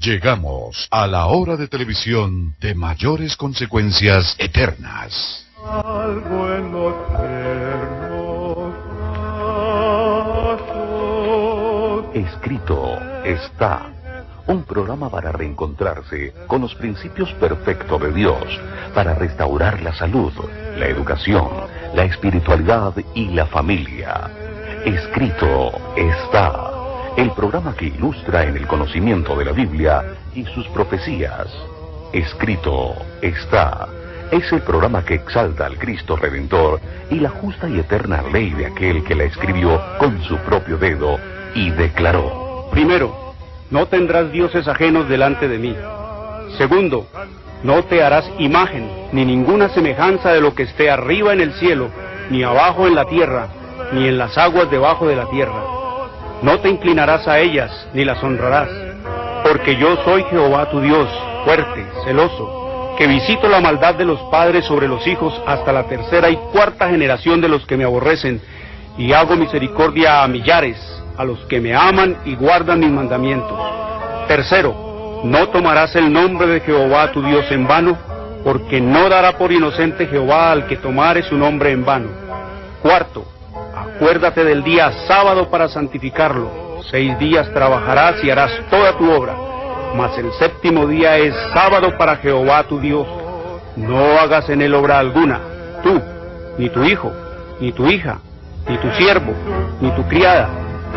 Llegamos a la hora de televisión de mayores consecuencias eternas. Algo en los tiernos brazos. Escrito está. Un programa para reencontrarse con los principios perfectos de Dios, para restaurar la salud, la educación, la espiritualidad y la familia. Escrito está. El programa que ilustra en el conocimiento de la Biblia y sus profecías. Escrito está. Es el programa que exalta al Cristo Redentor y la justa y eterna ley de aquel que la escribió con su propio dedo y declaró. Primero, no tendrás dioses ajenos delante de mí. Segundo, no te harás imagen, ni ninguna semejanza de lo que esté arriba en el cielo, ni abajo en la tierra, ni en las aguas debajo de la tierra. No te inclinarás a ellas, ni las honrarás, porque yo soy Jehová tu Dios, fuerte, celoso, que visito la maldad de los padres sobre los hijos hasta la tercera y cuarta generación de los que me aborrecen, y hago misericordia a millares, a los que me aman y guardan mis mandamientos. Tercero, no tomarás el nombre de Jehová tu Dios en vano, porque no dará por inocente Jehová al que tomare su nombre en vano. Cuarto, acuérdate del día sábado para santificarlo. 6 días trabajarás y harás toda tu obra, mas el séptimo día es sábado para Jehová tu Dios. No hagas en él obra alguna, tú, ni tu hijo, ni tu hija, ni tu siervo, ni tu criada,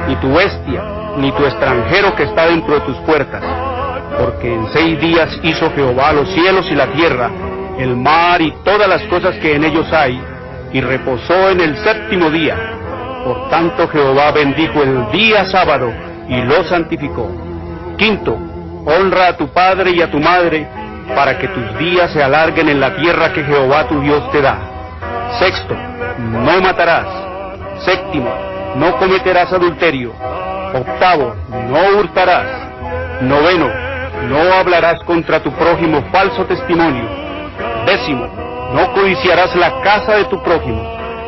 ni tu bestia, ni tu extranjero que está dentro de tus puertas. Porque en 6 días hizo Jehová los cielos y la tierra, el mar y todas las cosas que en ellos hay, y reposó en el séptimo día. Por tanto Jehová bendijo el día sábado y lo santificó. Quinto, honra a tu padre y a tu madre, para que tus días se alarguen en la tierra que Jehová tu Dios te da. Sexto, no matarás. Séptimo, no cometerás adulterio. Octavo, no hurtarás. Noveno, no hablarás contra tu prójimo falso testimonio. Décimo, no codiciarás la casa de tu prójimo,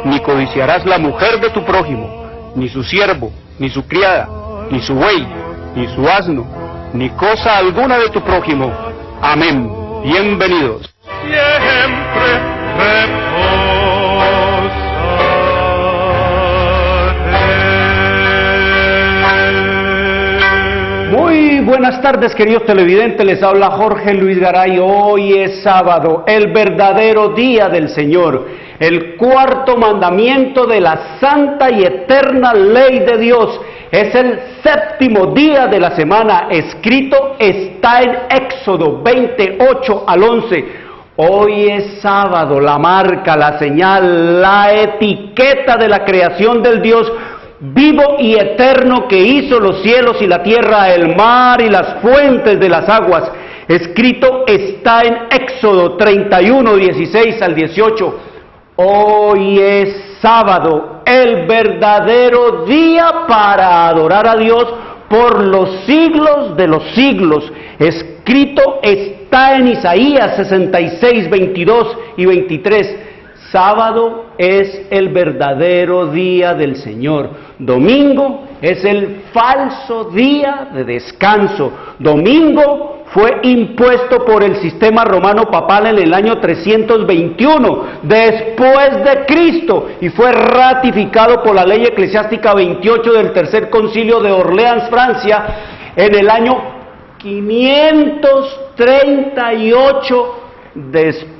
ni codiciarás la mujer de tu prójimo, ni su siervo, ni su criada, ni su buey, ni su asno, ni cosa alguna de tu prójimo. Amén. Bienvenidos. Siempre Muy buenas tardes, queridos televidentes, les habla Jorge Luis Garay. Hoy es sábado, el verdadero día del Señor, el cuarto mandamiento de la santa y eterna ley de Dios. Es el séptimo día de la semana, escrito está en Éxodo 28 al 11. Hoy es sábado, la marca, la señal, la etiqueta de la creación del Dios vivo y eterno que hizo los cielos y la tierra, el mar y las fuentes de las aguas. Escrito está en Éxodo 31, 16 al 18. Hoy es sábado, el verdadero día para adorar a Dios por los siglos de los siglos. Escrito está en Isaías 66, 22 y 23. Sábado es el verdadero día del Señor. Domingo es el falso día de descanso. Domingo fue impuesto por el sistema romano papal en el año 321 después de Cristo y fue ratificado por la ley eclesiástica 28 del Tercer Concilio de Orleans, Francia, en el año 538 después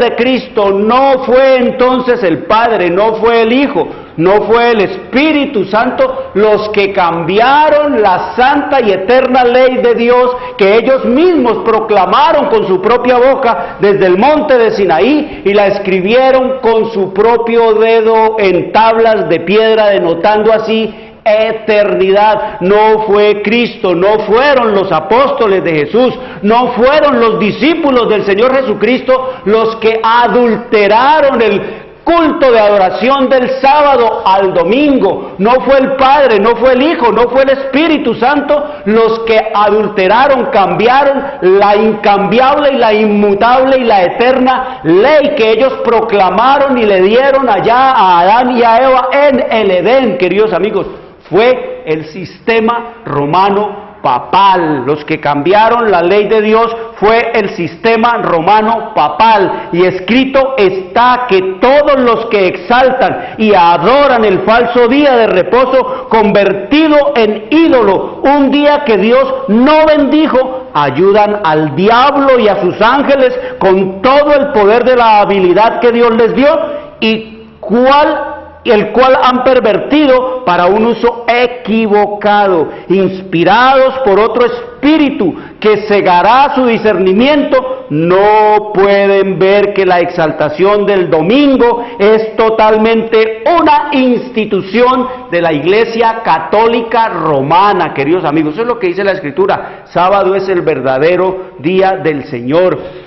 de Cristo. No fue entonces el Padre, no fue el Hijo, no fue el Espíritu Santo los que cambiaron la santa y eterna ley de Dios que ellos mismos proclamaron con su propia boca desde el monte de Sinaí y la escribieron con su propio dedo en tablas de piedra, denotando así eternidad. No fue Cristo, no fueron los apóstoles de Jesús, no fueron los discípulos del Señor Jesucristo los que adulteraron el culto de adoración del sábado al domingo. No fue el Padre, no fue el Hijo, no fue el Espíritu Santo los que adulteraron, cambiaron la incambiable y la inmutable y la eterna ley que ellos proclamaron y le dieron allá a Adán y a Eva en el Edén, queridos amigos. Fue el sistema romano papal. Los que cambiaron la ley de Dios fue el sistema romano papal. Y escrito está que todos los que exaltan y adoran el falso día de reposo, convertido en ídolo, un día que Dios no bendijo, ayudan al diablo y a sus ángeles con todo el poder de la habilidad que Dios les dio, el cual han pervertido para un uso equivocado, inspirados por otro espíritu que cegará su discernimiento. No pueden ver que la exaltación del domingo es totalmente una institución de la Iglesia Católica Romana, queridos amigos. Eso es lo que dice la Escritura. Sábado es el verdadero día del Señor.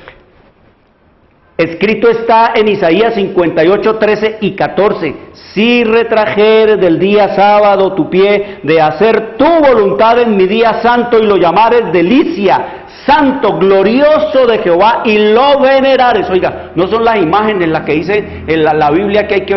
Escrito está en Isaías 58, 13 y 14, si retrajeres del día sábado tu pie de hacer tu voluntad en mi día santo y lo llamares delicia, santo, glorioso de Jehová, y lo venerares. Oiga, no son las imágenes las que dice en la Biblia que hay que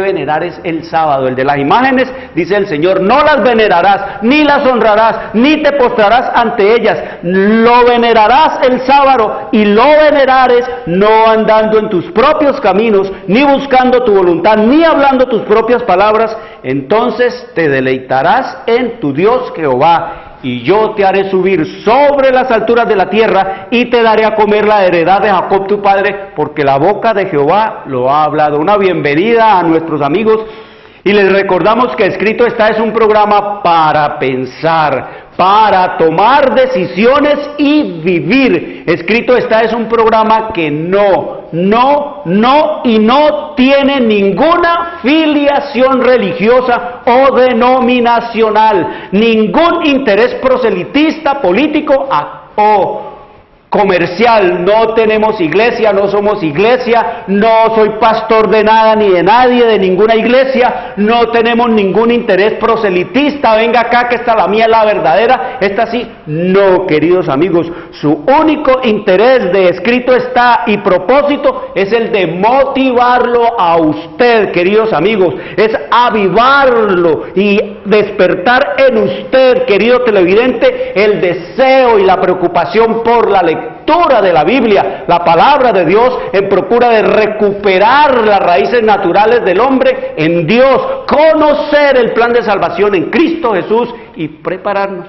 venerar es el sábado. El de las imágenes, dice el Señor, no las venerarás, ni las honrarás, ni te postrarás ante ellas. Lo venerarás el sábado, y lo venerares no andando en tus propios caminos, ni buscando tu voluntad, ni hablando tus propias palabras. Entonces te deleitarás en tu Dios Jehová, y yo te haré subir sobre las alturas de la tierra, y te daré a comer la heredad de Jacob tu padre, porque la boca de Jehová lo ha hablado. Una bienvenida a nuestros amigos, y les recordamos que Escrito está es un programa para pensar, para tomar decisiones y vivir. Escrito está es un programa que no tiene ninguna filiación religiosa o denominacional, ningún interés proselitista, político o comercial. No tenemos iglesia, no somos iglesia, no soy pastor de nada ni de nadie, de ninguna iglesia, no tenemos ningún interés proselitista, venga acá que esta la mía es la verdadera, esta sí. No, queridos amigos, su único interés de Escrito está y propósito es el de motivarlo a usted, queridos amigos, es avivarlo y despertar en usted, querido televidente, el deseo y la preocupación por la lectura de la Biblia, la palabra de Dios, en procura de recuperar las raíces naturales del hombre en Dios, conocer el plan de salvación en Cristo Jesús y prepararnos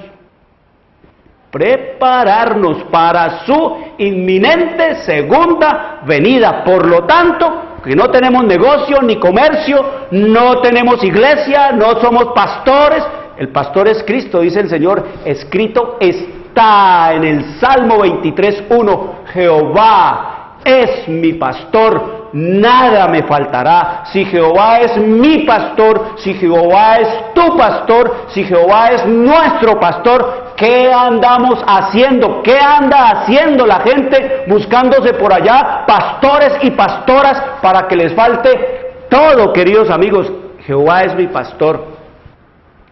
para su inminente segunda venida. Por lo tanto, que no tenemos negocio ni comercio, no tenemos iglesia, no somos pastores. El pastor es Cristo, dice el Señor. Escrito está en el Salmo 23:1, Jehová es mi pastor, nada me faltará. Si Jehová es mi pastor, si Jehová es tu pastor, si Jehová es nuestro pastor, ¿qué andamos haciendo? ¿Qué anda haciendo la gente buscándose por allá pastores y pastoras para que les falte todo, queridos amigos? Jehová es mi pastor.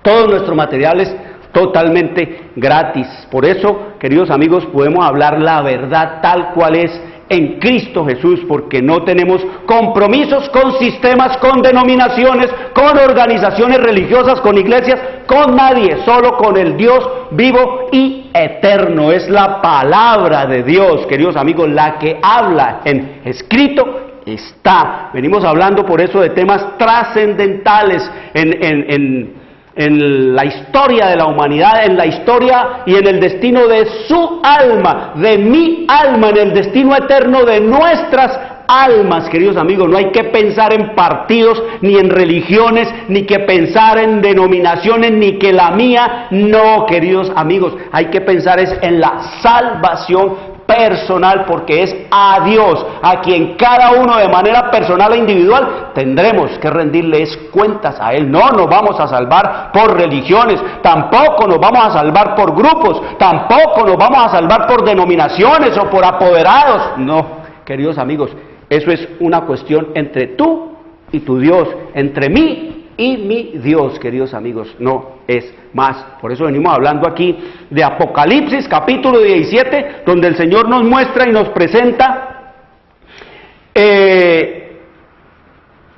Todos nuestros materiales totalmente gratis. Por eso, queridos amigos, podemos hablar la verdad tal cual es en Cristo Jesús, porque no tenemos compromisos con sistemas, con denominaciones, con organizaciones religiosas, con iglesias, con nadie, solo con el Dios vivo y eterno. Es la palabra de Dios, queridos amigos, la que habla en Escrito está. Venimos hablando por eso de temas trascendentales en la historia de la humanidad, en la historia y en el destino de su alma, de mi alma, en el destino eterno de nuestras almas, queridos amigos. No hay que pensar en partidos, ni en religiones, ni que pensar en denominaciones, ni que la mía. No, queridos amigos, hay que pensar es en la salvación personal, porque es a Dios a quien cada uno de manera personal e individual tendremos que rendirles cuentas a Él. No nos vamos a salvar por religiones, tampoco nos vamos a salvar por grupos, tampoco nos vamos a salvar por denominaciones o por apoderados. No, queridos amigos, eso es una cuestión entre tú y tu Dios, entre mí y mi Dios, queridos amigos, no es más. Por eso venimos hablando aquí de Apocalipsis capítulo 17, donde el Señor nos muestra y nos presenta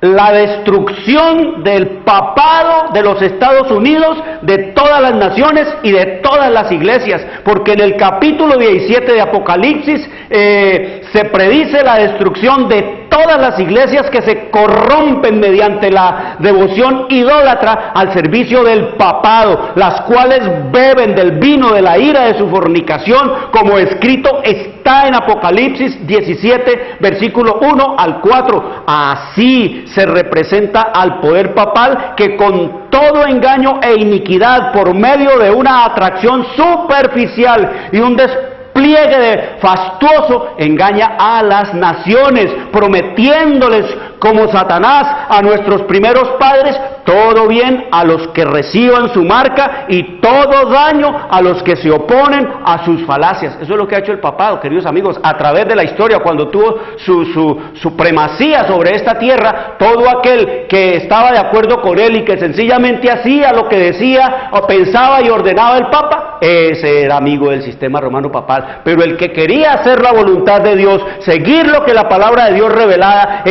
la destrucción del papado de los Estados Unidos, de todas las naciones y de todas las iglesias, porque en el capítulo 17 de Apocalipsis se predice la destrucción de todas las iglesias que se corrompen mediante la devoción idólatra al servicio del papado, las cuales beben del vino de la ira de su fornicación, como escrito está en Apocalipsis 17, versículo 1 al 4. Así se representa al poder papal, que con todo engaño e iniquidad, por medio de una atracción superficial y un despliegue fastuoso, engaña a las naciones, prometiéndoles como Satanás a nuestros primeros padres todo bien a los que reciban su marca y todo daño a los que se oponen a sus falacias. Eso es lo que ha hecho el papado, queridos amigos, a través de la historia. Cuando tuvo su supremacía sobre esta tierra, todo aquel que estaba de acuerdo con él y que sencillamente hacía lo que decía o pensaba y ordenaba el papa, ese era amigo del sistema romano papal. Pero el que quería hacer la voluntad de Dios, seguir lo que la palabra de Dios revelada,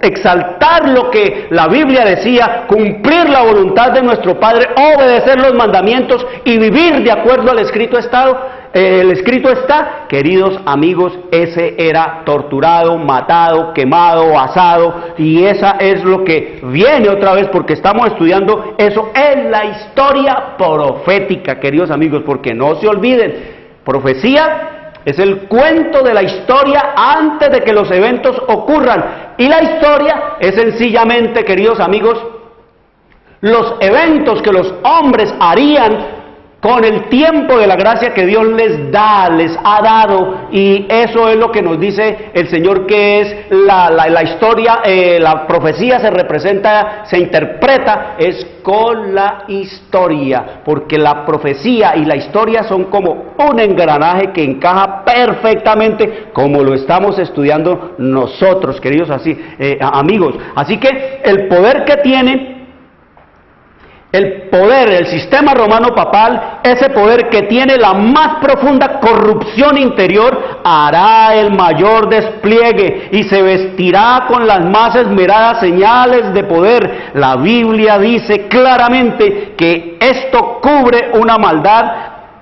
exaltar lo que la Biblia decía, cumplir la voluntad de nuestro Padre, obedecer los mandamientos y vivir de acuerdo al escrito está, queridos amigos, ese era torturado, matado, quemado, asado, y esa es lo que viene otra vez, porque estamos estudiando eso en la historia profética, queridos amigos, porque no se olviden, profecía es el cuento de la historia antes de que los eventos ocurran. Y la historia es sencillamente, queridos amigos, los eventos que los hombres harían con el tiempo de la gracia que Dios les ha dado, y eso es lo que nos dice el Señor, que es la historia, la profecía se representa, se interpreta, es con la historia, porque la profecía y la historia son como un engranaje que encaja perfectamente, como lo estamos estudiando nosotros, queridos amigos. Así que el poder que tiene, el sistema romano papal, ese poder que tiene la más profunda corrupción interior, hará el mayor despliegue y se vestirá con las más esmeradas señales de poder. La Biblia dice claramente que esto cubre una maldad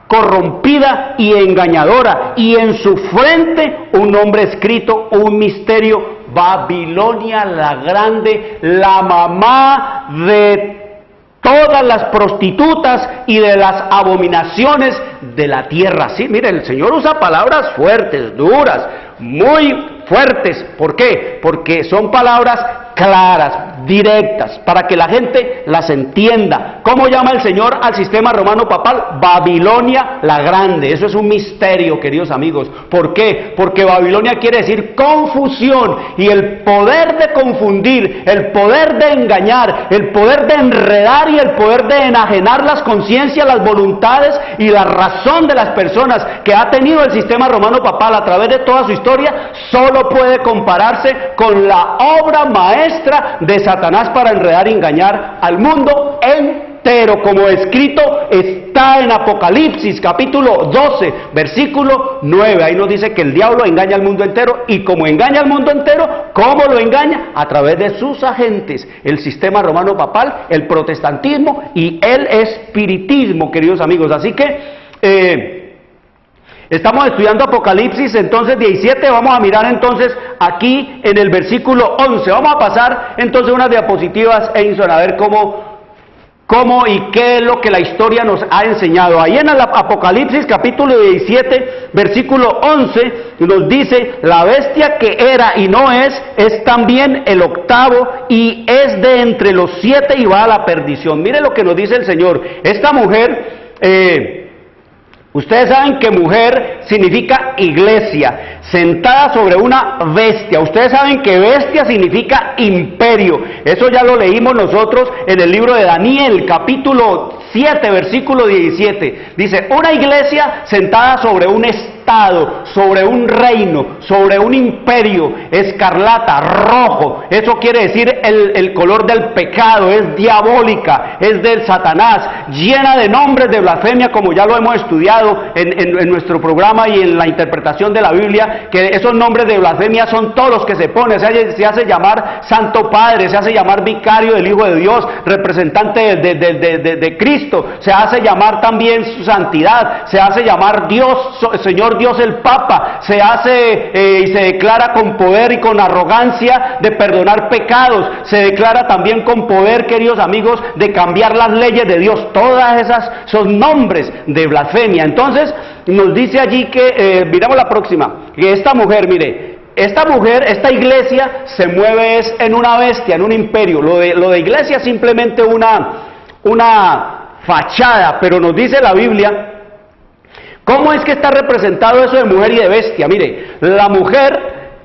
corrompida y engañadora, y en su frente un nombre escrito, un misterio: Babilonia la Grande, la mamá de todas las prostitutas y de las abominaciones de la tierra. Sí, mire, el Señor usa palabras fuertes, duras, muy fuertes. ¿Por qué? Porque son palabras claras, directas, para que la gente las entienda. ¿Cómo llama el Señor al sistema romano papal? Babilonia la Grande. Eso es un misterio, queridos amigos. ¿Por qué? Porque Babilonia quiere decir confusión, y el poder de confundir, el poder de engañar, el poder de enredar y el poder de enajenar las conciencias, las voluntades y la razón de las personas que ha tenido el sistema romano papal a través de toda su historia, solo puede compararse con la obra maestra de Satanás para enredar y engañar al mundo entero, como escrito está en Apocalipsis capítulo 12 versículo 9. Ahí nos dice que el diablo engaña al mundo entero, y como engaña al mundo entero, ¿cómo lo engaña? A través de sus agentes, el sistema romano papal, el protestantismo y el espiritismo, queridos amigos. Así que estamos estudiando Apocalipsis, entonces 17, vamos a mirar entonces aquí en el versículo 11, vamos a pasar entonces unas diapositivas, Edison, a ver cómo y qué es lo que la historia nos ha enseñado. Ahí en el Apocalipsis capítulo 17, versículo 11, nos dice: la bestia que era y no es también el octavo, y es de entre los 7 y va a la perdición. Mire lo que nos dice el Señor. Esta mujer, ustedes saben que mujer significa iglesia, sentada sobre una bestia. Ustedes saben que bestia significa imperio. Eso ya lo leímos nosotros en el libro de Daniel, capítulo 7, versículo 17. Dice: una iglesia sentada sobre un estrado estado, sobre un reino, sobre un imperio, escarlata, rojo. Eso quiere decir el color del pecado, es diabólica, es del Satanás, llena de nombres de blasfemia, como ya lo hemos estudiado en nuestro programa y en la interpretación de la Biblia, que esos nombres de blasfemia son todos los que se pone. Se hace llamar Santo Padre, se hace llamar vicario del Hijo de Dios, representante de Cristo, se hace llamar también su santidad, se hace llamar Dios, Señor Dios el Papa, se hace y se declara con poder y con arrogancia de perdonar pecados, se declara también con poder, queridos amigos, de cambiar las leyes de Dios. Todas esas son nombres de blasfemia. Entonces nos dice allí que, miramos la próxima, que esta mujer, mire, esta iglesia se mueve es en una bestia, en un imperio. Lo de iglesia es simplemente una fachada, pero nos dice la Biblia, ¿cómo es que está representado eso de mujer y de bestia? Mire, la mujer,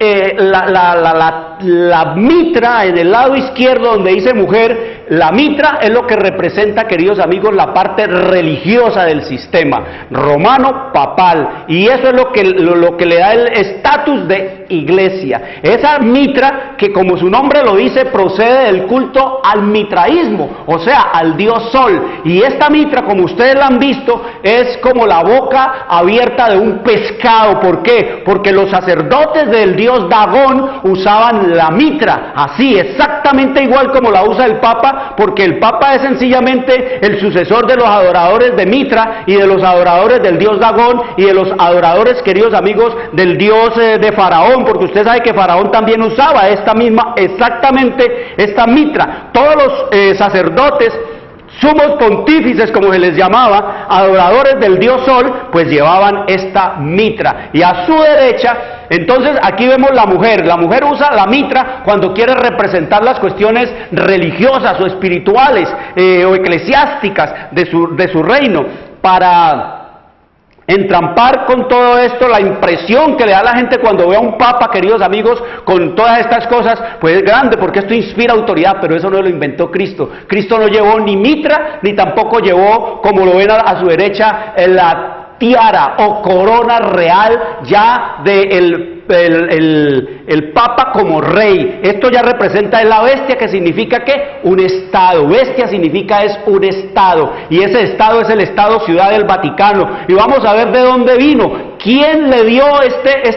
la mitra en el lado izquierdo donde dice mujer, la mitra es lo que representa, queridos amigos, la parte religiosa del sistema romano papal, y eso es lo que le da el estatus de iglesia. Esa mitra, que como su nombre lo dice, procede del culto al mitraísmo, o sea, al dios sol, y esta mitra, como ustedes la han visto, es como la boca abierta de un pescado. ¿Por qué? Porque los sacerdotes del dios Dagón usaban la mitra, así, exactamente igual como la usa el Papa, porque el Papa es sencillamente el sucesor de los adoradores de Mitra y de los adoradores del dios Dagón y de los adoradores, queridos amigos, del dios de Faraón, porque usted sabe que Faraón también usaba exactamente esta mitra. Todos los sacerdotes, sumos pontífices, como se les llamaba, adoradores del dios Sol, pues llevaban esta mitra. Y a su derecha, entonces aquí vemos la mujer usa la mitra cuando quiere representar las cuestiones religiosas o espirituales o eclesiásticas de su reino, para entrampar con todo esto la impresión que le da a la gente cuando ve a un papa, queridos amigos, con todas estas cosas. Pues es grande, porque esto inspira autoridad, pero eso no lo inventó Cristo. Cristo no llevó ni mitra, ni tampoco llevó, como lo ven a su derecha, la tiara o corona real ya de el Papa como rey. Esto ya representa la bestia, que significa ¿qué? Un estado. Bestia significa es un estado, y ese estado es el estado ciudad del Vaticano. Y vamos a ver de dónde vino, quién le dio este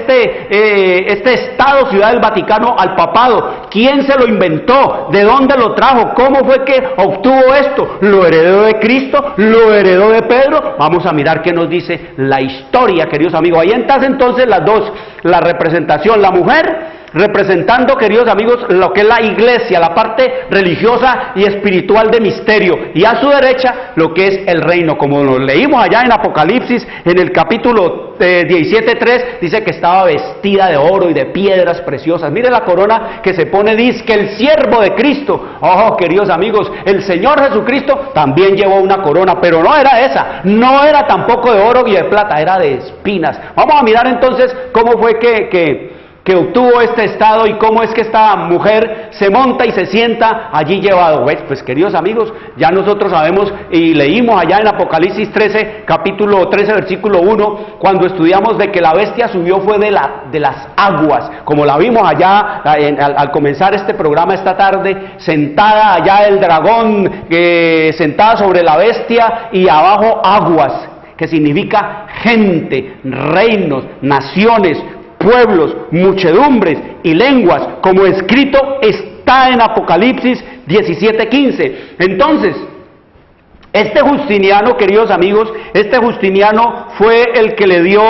estado ciudad del Vaticano al papado, quién se lo inventó, de dónde lo trajo, cómo fue que obtuvo esto. ¿Lo heredó de Cristo? ¿Lo heredó de Pedro? Vamos a mirar qué nos dice la historia, queridos amigos. Ahí están entonces las dos, la representación, la mujer representando, queridos amigos, lo que es la iglesia, la parte religiosa y espiritual de misterio, y a su derecha lo que es el reino, como lo leímos allá en Apocalipsis, en el capítulo 17:3, dice que estaba vestida de oro y de piedras preciosas. Mire la corona que se pone, dice que el siervo de Cristo. Oh, queridos amigos, el Señor Jesucristo también llevó una corona, pero no era esa, no era tampoco de oro y de plata, era de espinas. Vamos a mirar entonces cómo fue que obtuvo este estado y cómo es que esta mujer se monta y se sienta allí llevado. Pues queridos amigos, ya nosotros sabemos y leímos allá en Apocalipsis 13, capítulo 13, versículo 1, cuando estudiamos de que la bestia subió fue de las aguas, como la vimos allá al comenzar este programa esta tarde, sentada allá el dragón, sentada sobre la bestia, y abajo aguas, que significa gente, reinos, naciones, pueblos, muchedumbres y lenguas, como escrito está en Apocalipsis 17:15. Entonces, este Justiniano, queridos amigos, este Justiniano fue el que le dio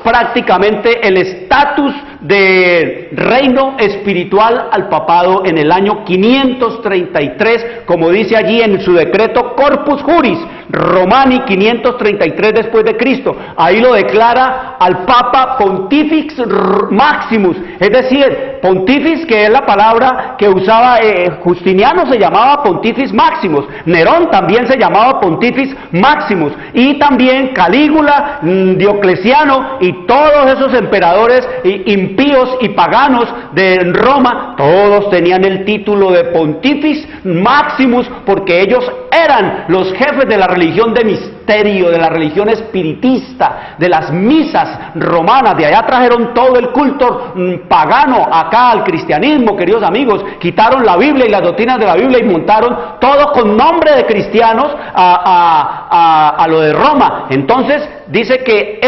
prácticamente el estatus de reino espiritual al papado en el año 533, como dice allí en su decreto Corpus Juris Romani 533 después de Cristo. Ahí lo declara al Papa Pontifex Maximus, es decir, Pontifex, que es la palabra que usaba Justiniano, se llamaba Pontifex Maximus, Nerón también se llamaba Pontifex Maximus, y también Calígula, Diocleciano y todos esos emperadores impíos y paganos de Roma, todos tenían el título de Pontifex Maximus, porque ellos eran los jefes de la religión de misterio misterio, de la religión espiritista, de las misas romanas. De allá trajeron todo el culto pagano acá al cristianismo, queridos amigos. Quitaron la Biblia y las doctrinas de la Biblia y montaron todo con nombre de cristianos a lo de Roma. Entonces dice que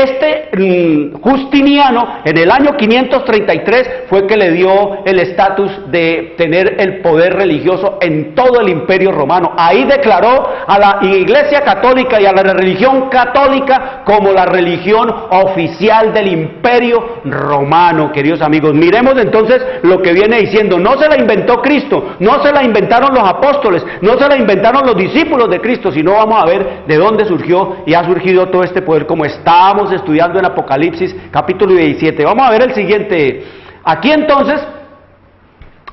Justiniano en el año 533 fue que le dio el estatus de tener el poder religioso en todo el imperio romano. Ahí declaró a la Iglesia católica y a la religión católica como la religión oficial del imperio romano, queridos amigos. Miremos entonces lo que viene diciendo. No se la inventó Cristo, no se la inventaron los apóstoles, no se la inventaron los discípulos de Cristo, sino vamos a ver de dónde surgió y ha surgido todo este poder, como estábamos estudiando en Apocalipsis capítulo 17. Vamos a ver el siguiente. Aquí entonces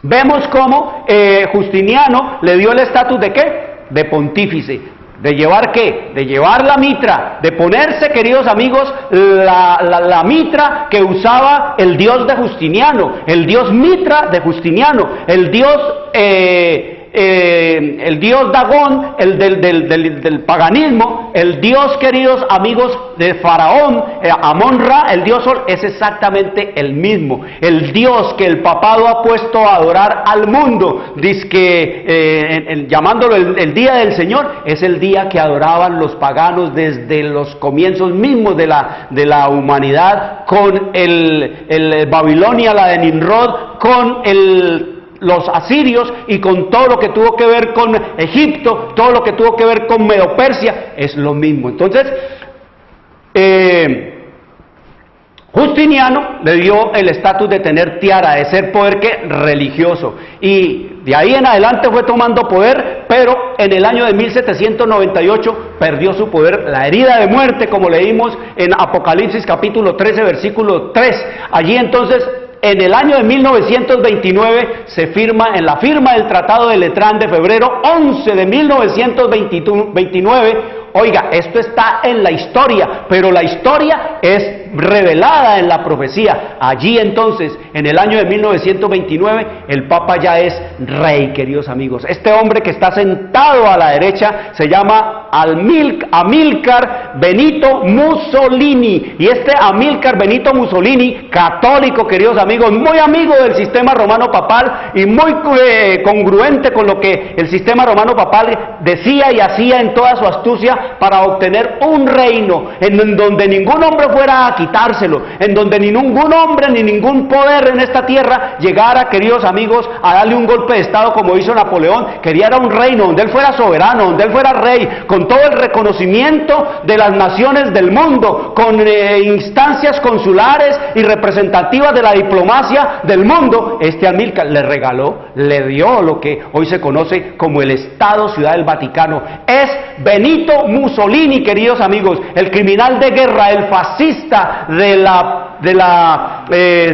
vemos cómo Justiniano le dio el estatus de ¿qué? De pontífice. ¿De llevar qué? De llevar la mitra, de ponerse, queridos amigos, la mitra que usaba el dios de Justiniano, el dios Mitra de Justiniano, el dios Dagón, el del paganismo, el dios, queridos amigos, de Faraón, Amon-Ra, el dios Sol, es exactamente el mismo. El dios que el papado ha puesto a adorar al mundo, llamándolo el día del Señor, es el día que adoraban los paganos desde los comienzos mismos de la humanidad, con el Babilonia, la de Nimrod, con los asirios y con todo lo que tuvo que ver con Egipto, todo lo que tuvo que ver con Medo-Persia, es lo mismo. Entonces, Justiniano le dio el estatus de tener tiara, de ser poder religioso, y de ahí en adelante fue tomando poder, pero en el año de 1798 perdió su poder, la herida de muerte, como leímos en Apocalipsis capítulo 13, versículo 3. Allí entonces, en el año de 1929 se firma, en la firma del Tratado de Letrán de febrero 11 de 1929, oiga, esto está en la historia, pero la historia es revelada en la profecía. Allí entonces, en el año de 1929, el Papa ya es rey, queridos amigos. Este hombre que está sentado a la derecha se llama Amílcar Benito Mussolini, y este Amílcar Benito Mussolini, católico, queridos amigos, muy amigo del sistema romano papal y muy congruente con lo que el sistema romano papal decía y hacía en toda su astucia para obtener un reino en donde ningún hombre fuera a quitárselo, en donde ni ningún hombre ni ningún poder en esta tierra llegara, queridos amigos, a darle un golpe de estado como hizo Napoleón. Quería un reino donde él fuera soberano, donde él fuera rey, con todo el reconocimiento de las naciones del mundo, con instancias consulares y representativas de la diplomacia del mundo. Este Amílcar le dio lo que hoy se conoce como el Estado Ciudad del Vaticano. Es Benito Mussolini, queridos amigos, el criminal de guerra, el fascista de la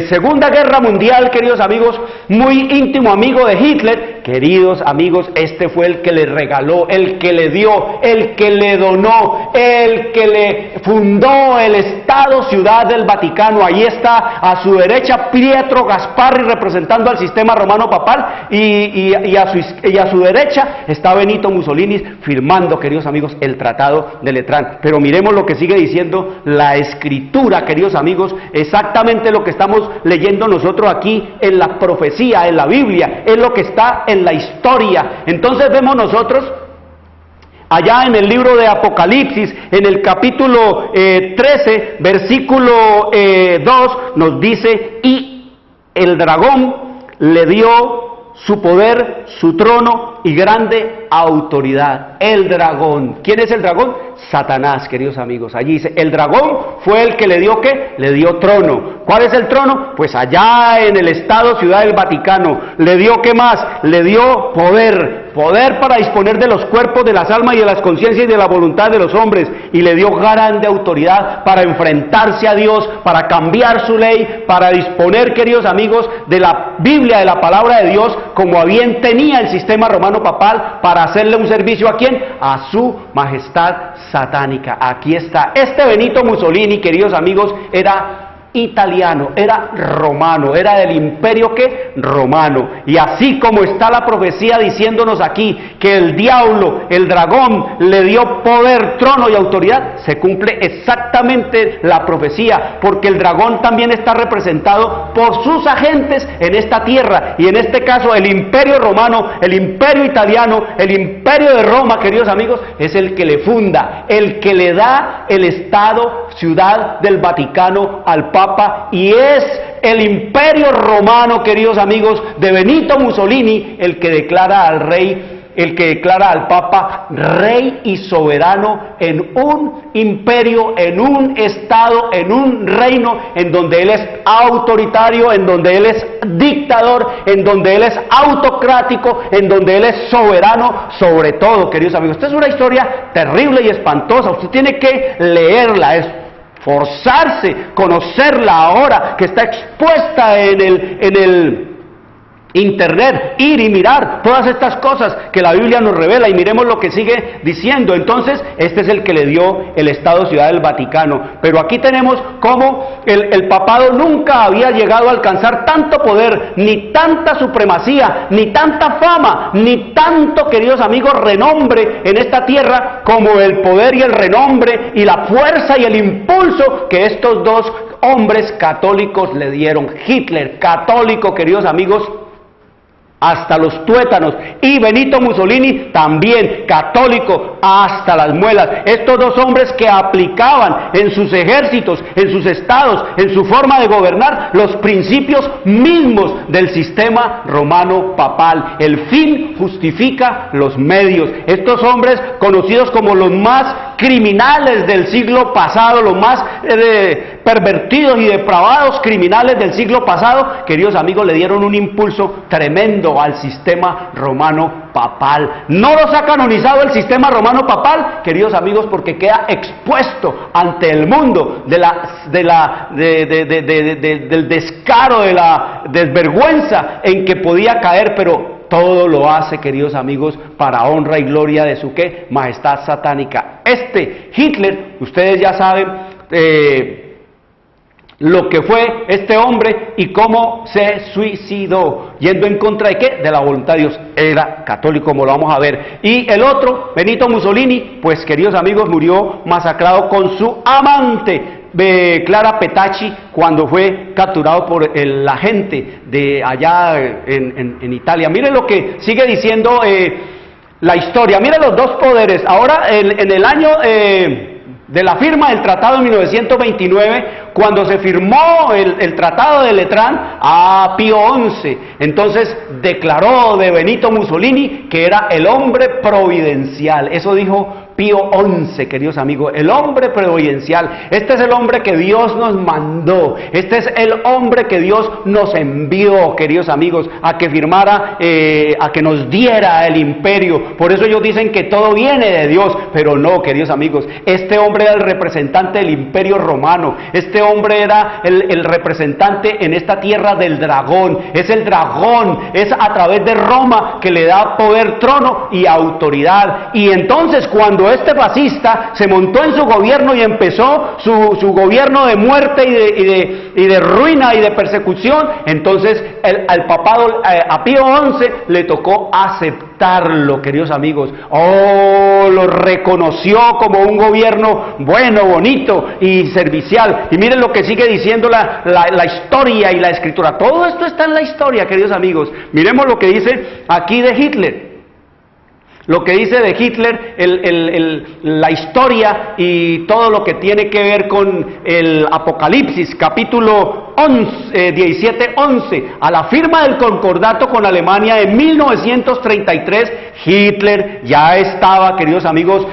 Segunda Guerra Mundial, queridos amigos, muy íntimo amigo de Hitler. Queridos amigos, este fue el que le regaló, el que le dio, el que le donó, el que le fundó el Estado Ciudad del Vaticano. Ahí está a su derecha Pietro Gasparri representando al sistema romano papal, y a su derecha está Benito Mussolini firmando, queridos amigos, el Tratado de Letrán. Pero miremos lo que sigue diciendo la Escritura, queridos amigos, exactamente lo que estamos leyendo nosotros aquí en la profecía, en la Biblia, es lo que está en la historia. Entonces vemos nosotros allá en el libro de Apocalipsis, en el capítulo 13, versículo 2, nos dice: y el dragón le dio su poder, su trono y grande autoridad. El dragón. ¿Quién es el dragón? Satanás, queridos amigos. Allí dice, el dragón fue el que le dio ¿qué? Le dio trono. ¿Cuál es el trono? Pues allá en el Estado Ciudad del Vaticano. Le dio ¿qué más? Le dio poder. Poder para disponer de los cuerpos, de las almas y de las conciencias y de la voluntad de los hombres. Y le dio grande autoridad para enfrentarse a Dios, para cambiar su ley, para disponer, queridos amigos, de la Biblia, de la palabra de Dios, como a bien tenía el sistema romano papal, para hacerle un servicio ¿a quién? A su majestad satánica. Aquí está. Este Benito Mussolini, queridos amigos, era italiano, era romano, era del imperio ¿qué? Romano. Y así como está la profecía diciéndonos aquí que el diablo, el dragón, le dio poder, trono y autoridad, se cumple exactamente la profecía, porque el dragón también está representado por sus agentes en esta tierra, y en este caso el imperio romano, el imperio italiano, el imperio de Roma, queridos amigos, es el que le funda, el que le da el Estado, ciudad del Vaticano al Papa, y es el imperio romano, queridos amigos, de Benito Mussolini, el que declara al rey, el que declara al Papa rey y soberano en un imperio, en un estado, en un reino en donde él es autoritario, en donde él es dictador, en donde él es autocrático, en donde él es soberano sobre todo, queridos amigos. Esta es una historia terrible y espantosa, usted tiene que leerla, esforzarse, conocerla ahora que está expuesta en el Internet, ir y mirar todas estas cosas que la Biblia nos revela, y miremos lo que sigue diciendo. Entonces, este es el que le dio el Estado Ciudad del Vaticano. Pero aquí tenemos cómo el papado nunca había llegado a alcanzar tanto poder, ni tanta supremacía, ni tanta fama, ni tanto, queridos amigos, renombre en esta tierra, como el poder y el renombre y la fuerza y el impulso que estos dos hombres católicos le dieron. Hitler, católico, queridos amigos, hasta los tuétanos, y Benito Mussolini también católico hasta las muelas. Estos dos hombres que aplicaban en sus ejércitos, en sus estados, en su forma de gobernar los principios mismos del sistema romano papal. El fin justifica los medios. Estos hombres, conocidos como los más criminales del siglo pasado, los más pervertidos y depravados criminales del siglo pasado, queridos amigos, le dieron un impulso tremendo al sistema romano papal. No los ha canonizado el sistema romano papal, queridos amigos, porque queda expuesto ante el mundo del descaro, de la desvergüenza en que podía caer, pero todo lo hace, queridos amigos, para honra y gloria de su ¿qué? Majestad satánica. Hitler, ustedes ya saben lo que fue este hombre y cómo se suicidó, yendo en contra de ¿qué? De la voluntad de Dios. Era católico, como lo vamos a ver. Y el otro, Benito Mussolini, pues, queridos amigos, murió masacrado con su amante, Clara Petacci, cuando fue capturado por la gente de allá en Italia. Miren lo que sigue diciendo la historia. Miren los dos poderes. Ahora, en el año de la firma del tratado en 1929, cuando se firmó el tratado de Letrán, a Pío XI, entonces declaró de Benito Mussolini que era el hombre providencial. Eso dijo Pío XI, queridos amigos, el hombre providencial. Este es el hombre que Dios nos mandó, este es el hombre que Dios nos envió, queridos amigos, a que firmara, a que nos diera el imperio. Por eso ellos dicen que todo viene de Dios, pero no, queridos amigos, este hombre era el representante del imperio romano, este hombre era el representante en esta tierra del dragón. Es el dragón, es a través de Roma que le da poder, trono y autoridad. Y entonces cuando este fascista se montó en su gobierno y empezó su gobierno de muerte y de ruina y de persecución, entonces al papado, a Pío XI le tocó aceptarlo, queridos amigos. Lo reconoció como un gobierno bueno, bonito y servicial. Y miren lo que sigue diciendo la historia y la escritura. Todo esto está en la historia, queridos amigos. Miremos lo que dice aquí de Hitler. Lo que dice de Hitler, la historia y todo lo que tiene que ver con el Apocalipsis, capítulo 17:11. A la firma del concordato con Alemania en 1933, Hitler ya estaba, queridos amigos,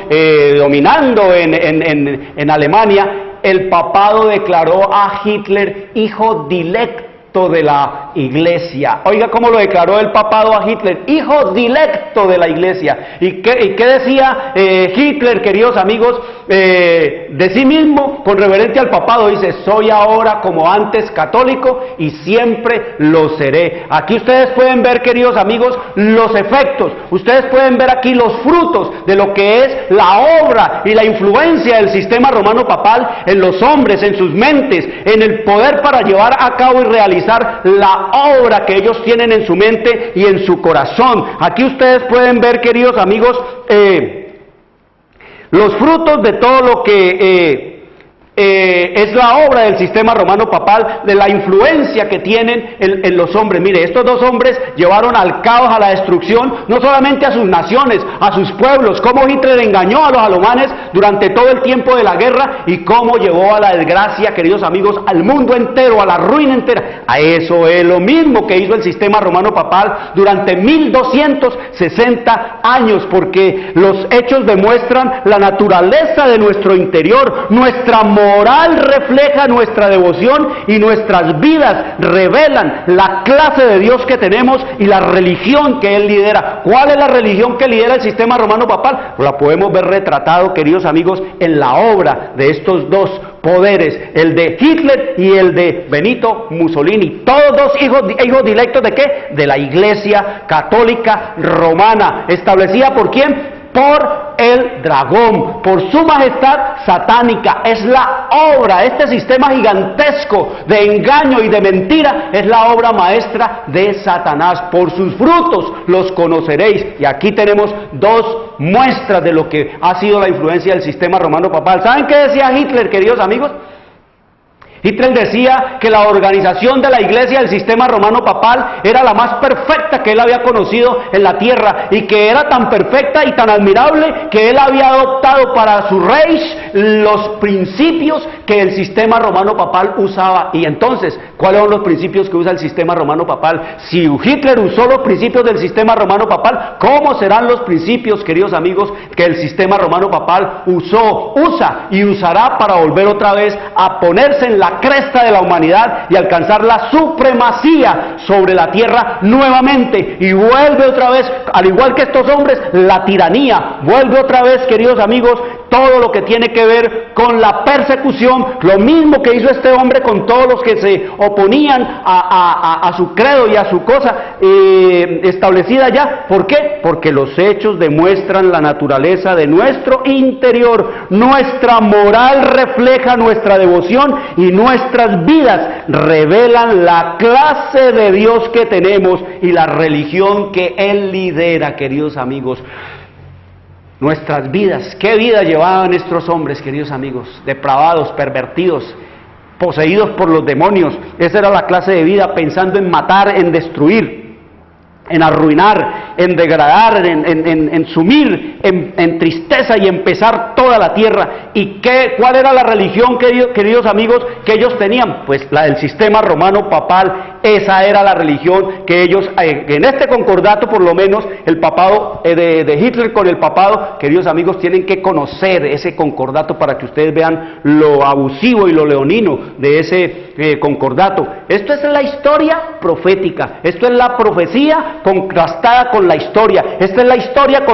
dominando en Alemania. El papado declaró a Hitler hijo dilecto dilecto de la iglesia. Oiga cómo lo declaró el papado a Hitler, hijo dilecto de la iglesia. ¿Y qué decía Hitler, queridos amigos, de sí mismo con reverencia al papado? Dice: soy ahora como antes católico y siempre lo seré. Aquí ustedes pueden ver, queridos amigos, los efectos. Ustedes pueden ver aquí los frutos de lo que es la obra y la influencia del sistema romano papal en los hombres, en sus mentes, en el poder para llevar a cabo y realizar la obra que ellos tienen en su mente y en su corazón. Aquí ustedes pueden ver, queridos amigos, los frutos de todo lo que es la obra del sistema romano papal, de la influencia que tienen en los hombres. Mire, estos dos hombres llevaron al caos, a la destrucción, no solamente a sus naciones, a sus pueblos, cómo Hitler engañó a los alemanes durante todo el tiempo de la guerra y cómo llevó a la desgracia, queridos amigos, al mundo entero, a la ruina entera. A eso es lo mismo que hizo el sistema romano papal durante 1260 años, porque los hechos demuestran la naturaleza de nuestro interior, nuestra moral refleja nuestra devoción y nuestras vidas revelan la clase de Dios que tenemos y la religión que Él lidera. ¿Cuál es la religión que lidera el sistema romano papal? Pues la podemos ver retratado, queridos amigos, en la obra de estos dos poderes, el de Hitler y el de Benito Mussolini. Todos dos hijos dilectos ¿de qué? De la Iglesia Católica Romana. ¿Establecida por quién? Por el dragón, por su majestad satánica. Es la obra, este sistema gigantesco de engaño y de mentira es la obra maestra de Satanás. Por sus frutos los conoceréis. Y aquí tenemos dos muestras de lo que ha sido la influencia del sistema romano papal. ¿Saben qué decía Hitler, queridos amigos? Hitler decía que la organización de la iglesia del sistema romano papal era la más perfecta que él había conocido en la tierra, y que era tan perfecta y tan admirable que él había adoptado para su Reich los principios que el sistema romano papal usaba. Y entonces, ¿cuáles son los principios que usa el sistema romano papal? Si Hitler usó los principios del sistema romano papal, ¿cómo serán los principios, queridos amigos, que el sistema romano papal usa y usará para volver otra vez a ponerse en la cresta de la humanidad y alcanzar la supremacía sobre la tierra nuevamente? Y vuelve otra vez, al igual que estos hombres, la tiranía. Vuelve otra vez, queridos amigos, todo lo que tiene que ver con la persecución, lo mismo que hizo este hombre con todos los que se oponían a su credo y a su cosa establecida ya. ¿Por qué? Porque los hechos demuestran la naturaleza de nuestro interior, nuestra moral refleja nuestra devoción y nuestras vidas revelan la clase de Dios que tenemos y la religión que Él lidera, queridos amigos. Nuestras vidas, ¿qué vida llevaban estos hombres, queridos amigos? Depravados, pervertidos, poseídos por los demonios. Esa era la clase de vida, pensando en matar, en destruir, en arruinar, en degradar, en sumir en tristeza y empezar toda la tierra. ¿Y cuál era la religión, queridos amigos, que ellos tenían? Pues la del sistema romano papal. Esa era la religión que ellos, en este concordato por lo menos, el papado de Hitler con el papado, queridos amigos, tienen que conocer ese concordato para que ustedes vean lo abusivo y lo leonino de ese concordato. Esto es la historia profética, esto es la profecía contrastada con la historia, esta es la historia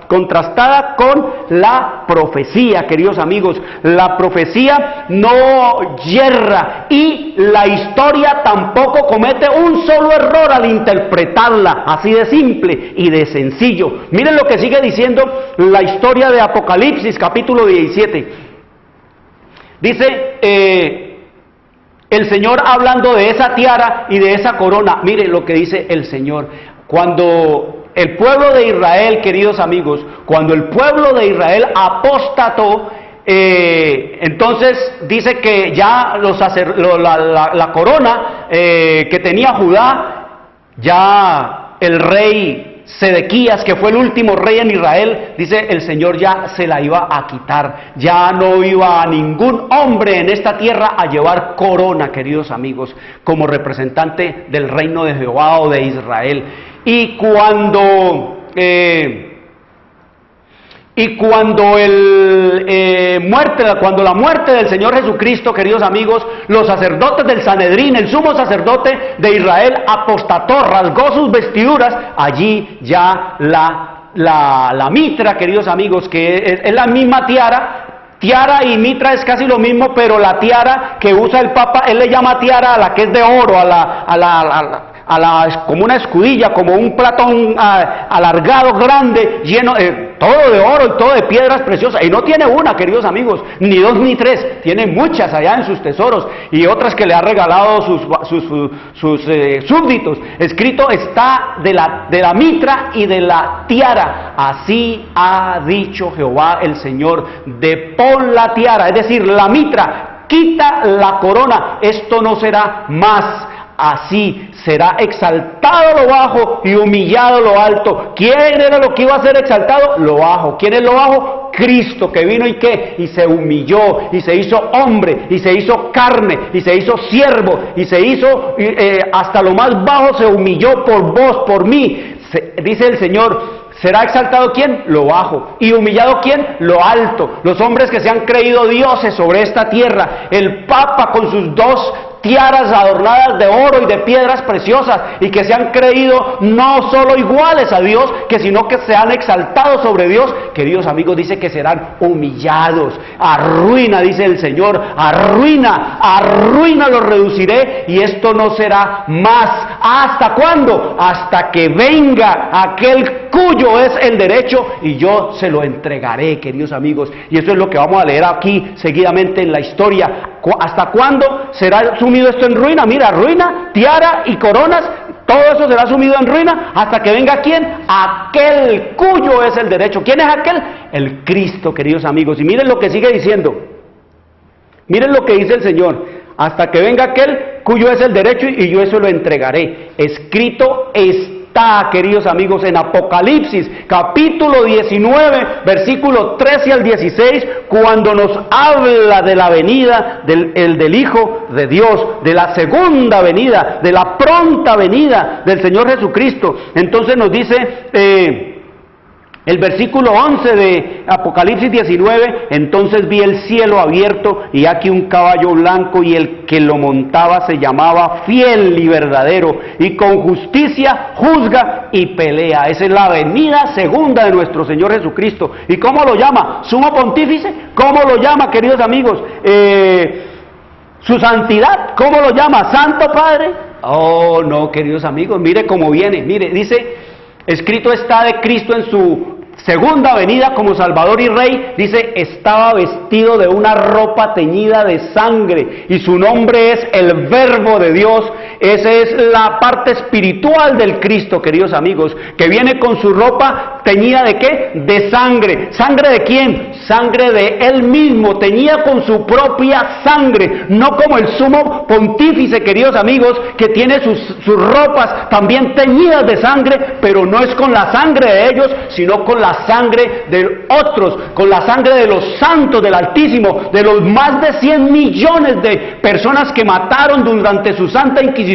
contrastada con la profecía, queridos amigos. La profecía no yerra y la historia tampoco comete un solo error al interpretarla, así de simple y de sencillo. Miren lo que sigue diciendo la historia de Apocalipsis, capítulo 17. Dice el Señor hablando de esa tiara y de esa corona. Miren lo que dice el Señor. Cuando el pueblo de Israel, queridos amigos, cuando el pueblo de Israel apostató, entonces dice que ya la corona que tenía Judá, ya el rey Sedequías, que fue el último rey en Israel, dice el Señor ya se la iba a quitar. Ya no iba a ningún hombre en esta tierra a llevar corona, queridos amigos, como representante del reino de Jehová o de Israel. Y cuando Y cuando cuando la muerte del Señor Jesucristo, queridos amigos, los sacerdotes del Sanedrín, el sumo sacerdote de Israel, apostató, rasgó sus vestiduras, allí ya la mitra, queridos amigos, que es la misma tiara y mitra es casi lo mismo, pero la tiara que usa el Papa, él le llama tiara a la que es de oro, como una escudilla, como un platón alargado, grande, lleno, todo de oro y todo de piedras preciosas. Y no tiene una, queridos amigos, ni dos ni tres, tiene muchas allá en sus tesoros y otras que le ha regalado sus súbditos. Escrito está de la mitra y de la tiara. Así ha dicho Jehová el Señor: depón la tiara, es decir, la mitra, quita la corona, esto no será más. Así será exaltado lo bajo y humillado lo alto. ¿Quién era lo que iba a ser exaltado? Lo bajo. ¿Quién es lo bajo? Cristo, que vino y se humilló, y se hizo hombre, y se hizo carne, y se hizo siervo, y se hizo hasta lo más bajo, se humilló por vos, por mí. Dice el Señor: ¿será exaltado quién? Lo bajo. ¿Y humillado quién? Lo alto. Los hombres que se han creído dioses sobre esta tierra. El Papa con sus dos tiaras adornadas de oro y de piedras preciosas, y que se han creído no solo iguales a Dios, sino que se han exaltado sobre Dios. Queridos amigos, dice que serán humillados. Arruina, dice el Señor, arruina los reduciré, y esto no será más. ¿Hasta cuándo? Hasta que venga aquel cuyo es el derecho, y yo se lo entregaré, queridos amigos. Y eso es lo que vamos a leer aquí seguidamente en la historia. ¿Hasta cuándo será sumido esto en ruina? Mira, ruina, tiara y coronas, todo eso será sumido en ruina hasta que venga ¿quién? Aquel cuyo es el derecho. ¿Quién es aquel? El Cristo, queridos amigos. Y miren lo que sigue diciendo. Miren lo que dice el Señor: hasta que venga aquel cuyo es el derecho, y yo eso lo entregaré. Escrito está, queridos amigos, en Apocalipsis, capítulo 19, versículo 13 al 16, cuando nos habla de la venida del Hijo de Dios, de la segunda venida, de la pronta venida del Señor Jesucristo. Entonces nos dice el versículo 11 de Apocalipsis 19: entonces vi el cielo abierto, y aquí un caballo blanco, y el que lo montaba se llamaba Fiel y Verdadero, y con justicia juzga y pelea. Esa es la venida segunda de nuestro Señor Jesucristo. ¿Y cómo lo llama? ¿Sumo pontífice? ¿Cómo lo llama, queridos amigos? ¿Su santidad? ¿Cómo lo llama? ¿Santo Padre? Oh, no, queridos amigos, mire cómo viene. Mire, dice: escrito está de Cristo en su segunda venida como Salvador y Rey. Dice: estaba vestido de una ropa teñida de sangre, y su nombre es el Verbo de Dios. Esa es la parte espiritual del Cristo, queridos amigos, que viene con su ropa teñida ¿de qué? De sangre. ¿Sangre de quién? Sangre de Él mismo, teñida con su propia sangre, no como el sumo pontífice, queridos amigos, que tiene sus ropas también teñidas de sangre, pero no es con la sangre de ellos, sino con la sangre de otros, con la sangre de los santos del Altísimo, de los más de 100 millones de personas que mataron durante su santa inquisición,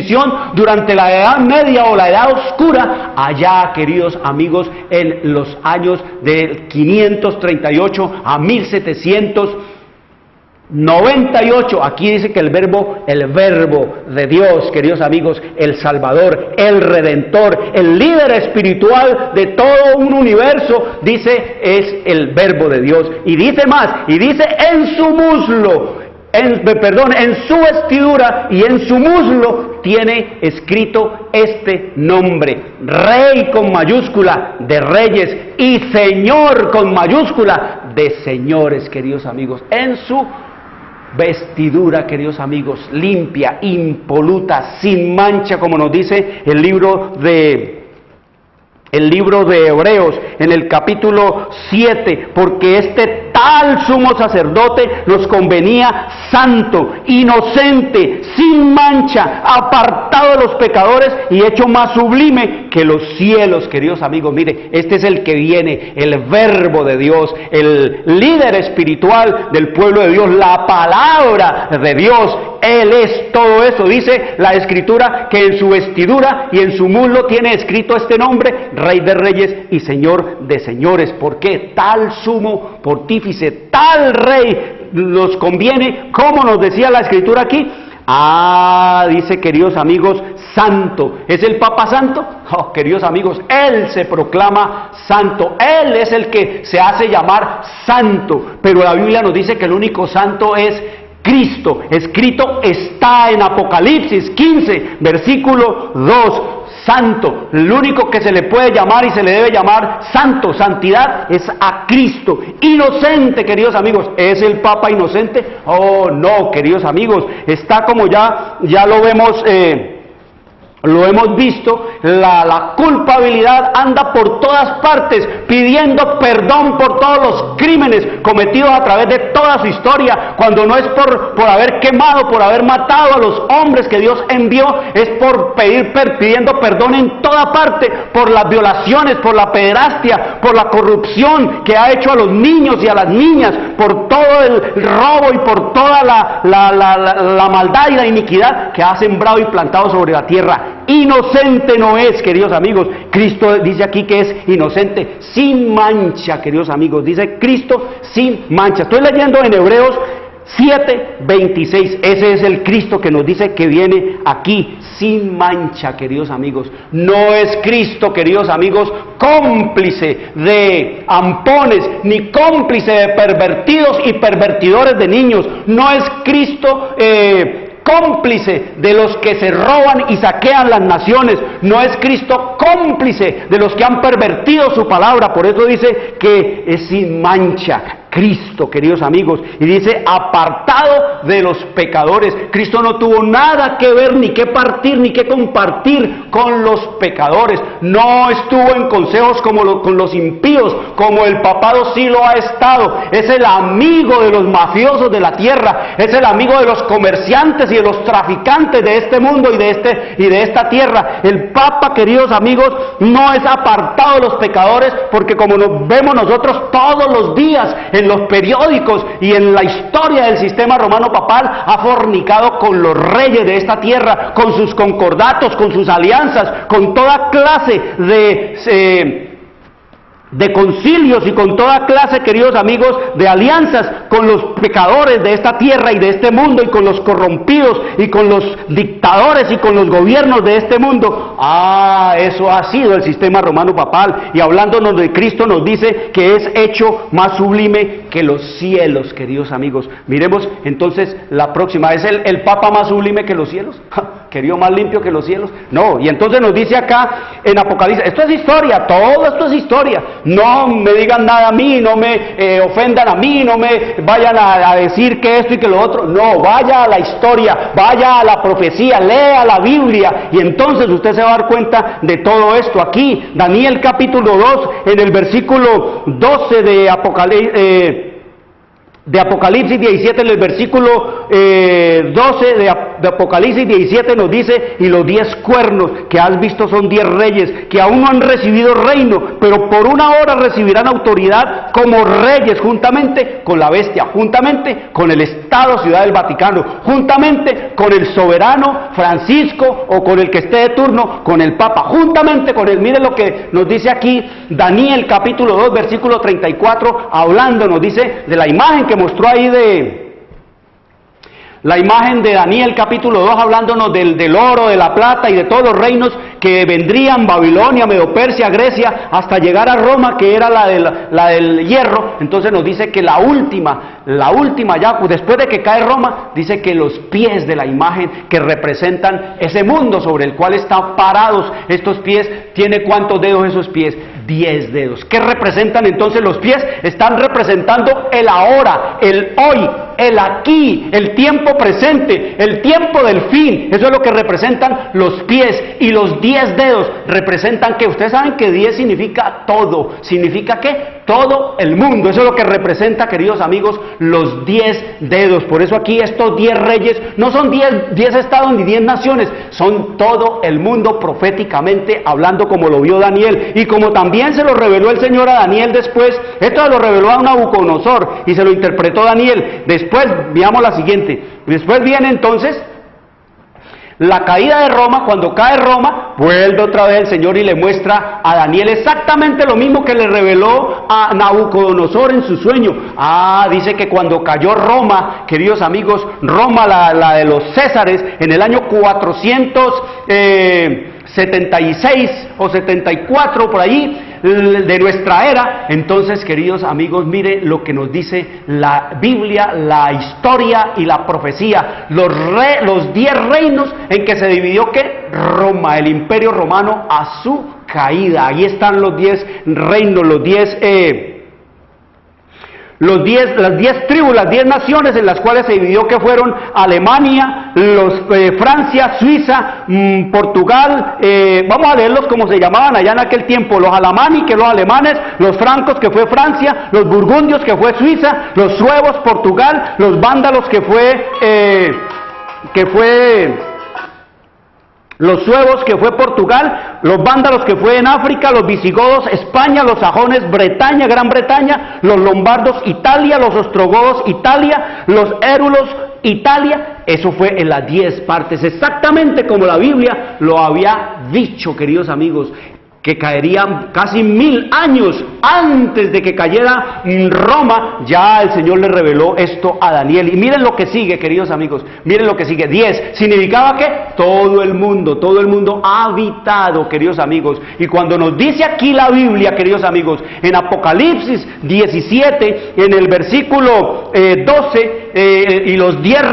durante la Edad Media o la Edad Oscura, allá, queridos amigos, en los años del 538 a 1798. Aquí dice que el Verbo de Dios, queridos amigos, el Salvador, el Redentor, el líder espiritual de todo un universo, dice, es el Verbo de Dios. Y dice más, y dice: en su muslo, en su vestidura y en su muslo tiene escrito este nombre: Rey con mayúscula de reyes, y Señor con mayúscula de señores, queridos amigos. En su vestidura, queridos amigos, limpia, impoluta, sin mancha, como nos dice el libro de Hebreos en el capítulo 7, porque este tal sumo sacerdote nos convenía santo, inocente, sin mancha, apartado de los pecadores y hecho más sublime que los cielos, queridos amigos. Mire, este es el que viene, el verbo de Dios, el líder espiritual del pueblo de Dios, la palabra de Dios. Él es todo eso. Dice la Escritura que en su vestidura y en su muslo tiene escrito este nombre: Rey de Reyes y Señor de Señores. ¿Por qué? Tal sumo pontífice, tal rey nos conviene, como nos decía la Escritura aquí. Dice, queridos amigos, santo. ¿Es el Papa santo? Oh, queridos amigos, Él se proclama santo. Él es el que se hace llamar santo. Pero la Biblia nos dice que el único santo es Cristo. Escrito está en Apocalipsis 15, versículo 2. Santo, el único que se le puede llamar y se le debe llamar santo, santidad, es a Cristo. Inocente, queridos amigos, ¿es el Papa inocente? Oh, no, queridos amigos, está como ya lo hemos visto, la culpabilidad anda por todas partes pidiendo perdón por todos los crímenes cometidos a través de toda su historia. Cuando no es por haber quemado, por haber matado a los hombres que Dios envió, es por pidiendo perdón en toda parte, por las violaciones, por la pederastia, por la corrupción que ha hecho a los niños y a las niñas, por todo el robo y por toda la maldad y la iniquidad que ha sembrado y plantado sobre la tierra. Inocente no es, queridos amigos. Cristo dice aquí que es inocente, sin mancha, queridos amigos. Dice Cristo sin mancha. Estoy leyendo en Hebreos 7:26. Ese es el Cristo que nos dice que viene aquí, sin mancha, queridos amigos. No es Cristo, queridos amigos, cómplice de ampones, ni cómplice de pervertidos y pervertidores de niños. No es Cristo cómplice de los que se roban y saquean las naciones. No es Cristo cómplice de los que han pervertido su palabra. Por eso dice que es sin mancha. Cristo, queridos amigos, y dice apartado de los pecadores. Cristo no tuvo nada que ver, ni que partir, ni que compartir con los pecadores. No estuvo en consejos con los impíos, como el papado sí lo ha estado. Es el amigo de los mafiosos de la tierra, es el amigo de los comerciantes y de los traficantes de este mundo y de esta tierra. El Papa, queridos amigos, no es apartado de los pecadores, porque como nos vemos nosotros todos los días en los periódicos y en la historia del sistema romano papal, ha fornicado con los reyes de esta tierra, con sus concordatos, con sus alianzas, con toda clase de concilios y con toda clase, queridos amigos, de alianzas con los pecadores de esta tierra y de este mundo, y con los corrompidos y con los dictadores y con los gobiernos de este mundo. Eso ha sido el sistema romano papal. Y hablándonos de Cristo nos dice que es hecho más sublime que los cielos, queridos amigos. Miremos entonces la próxima. ¿Es el Papa más sublime que los cielos? ¿Querido más limpio que los cielos? No. Y entonces nos dice acá en Apocalipsis, esto es historia, todo esto es historia. No me digan nada a mí, no me ofendan a mí, no me vayan a decir que esto y que lo otro. No, vaya a la historia, vaya a la profecía, lea la Biblia, y entonces usted se va a dar cuenta de todo esto. Aquí, Daniel capítulo 2, en el versículo 12 de Apocalipsis 17, en el versículo 12 de Apocalipsis 17 nos dice: y los 10 cuernos que has visto son 10 reyes que aún no han recibido reino, pero por una hora recibirán autoridad como reyes, juntamente con la bestia, juntamente con el Estado Ciudad del Vaticano, juntamente con el soberano Francisco, o con el que esté de turno, con el Papa, juntamente con él. Miren lo que nos dice aquí Daniel capítulo 2 versículo 34, hablando, nos dice de la imagen que mostró ahí la imagen de Daniel capítulo 2, hablándonos del oro, de la plata y de todos los reinos que vendrían: Babilonia, Medo-Persia, Grecia, hasta llegar a Roma, que era la del hierro. Entonces nos dice que la última ya, después de que cae Roma, dice que los pies de la imagen que representan ese mundo sobre el cual están parados estos pies, ¿tiene cuántos dedos esos pies? 10 dedos. ¿Qué representan entonces los pies? Están representando el ahora, el hoy. el aquí, el tiempo presente, el tiempo del fin. Eso es lo que representan los pies, y los 10 dedos representan que ustedes saben que 10 significa todo. ¿Significa qué? Todo el mundo. Eso es lo que representa, queridos amigos, los 10 dedos. Por eso aquí estos 10 reyes no son 10 estados ni 10 naciones, son todo el mundo proféticamente hablando, como lo vio Daniel, y como también se lo reveló el Señor a Daniel después. Esto lo reveló a Nabucodonosor y se lo interpretó Daniel. Después, veamos la siguiente. Después viene entonces la caída de Roma. Cuando cae Roma, vuelve otra vez el Señor y le muestra a Daniel exactamente lo mismo que le reveló a Nabucodonosor en su sueño. Dice que cuando cayó Roma, queridos amigos, Roma, la de los Césares, en el año 476 o 74, por allí, de nuestra era. Entonces, queridos amigos, mire lo que nos dice la Biblia, la historia y la profecía. Los 10 reinos en que se dividió ¿qué? Roma, el imperio romano, a su caída. Ahí están los 10 reinos, las 10 tribus, las 10 naciones en las cuales se dividió, que fueron Alemania, Francia, Suiza, Portugal. Vamos a leerlos como se llamaban allá en aquel tiempo: los alamani, que los alemanes; los francos, que fue Francia; los burgundios, que fue Suiza; los suevos, Portugal; los vándalos, que fue los suevos, que fue Portugal; los vándalos, que fue en África; los visigodos, España; los sajones, Bretaña, Gran Bretaña; los lombardos, Italia; los ostrogodos, Italia; los érulos, Italia. Eso fue en las 10 partes, exactamente como la Biblia lo había dicho, queridos amigos, que caerían casi 1000 años antes de que cayera Roma. Ya el Señor le reveló esto a Daniel. Y miren lo que sigue, queridos amigos, miren lo que sigue. 10 significaba que todo el mundo habitado, queridos amigos. Y cuando nos dice aquí la Biblia, queridos amigos, en Apocalipsis 17, en el versículo 12, y los 10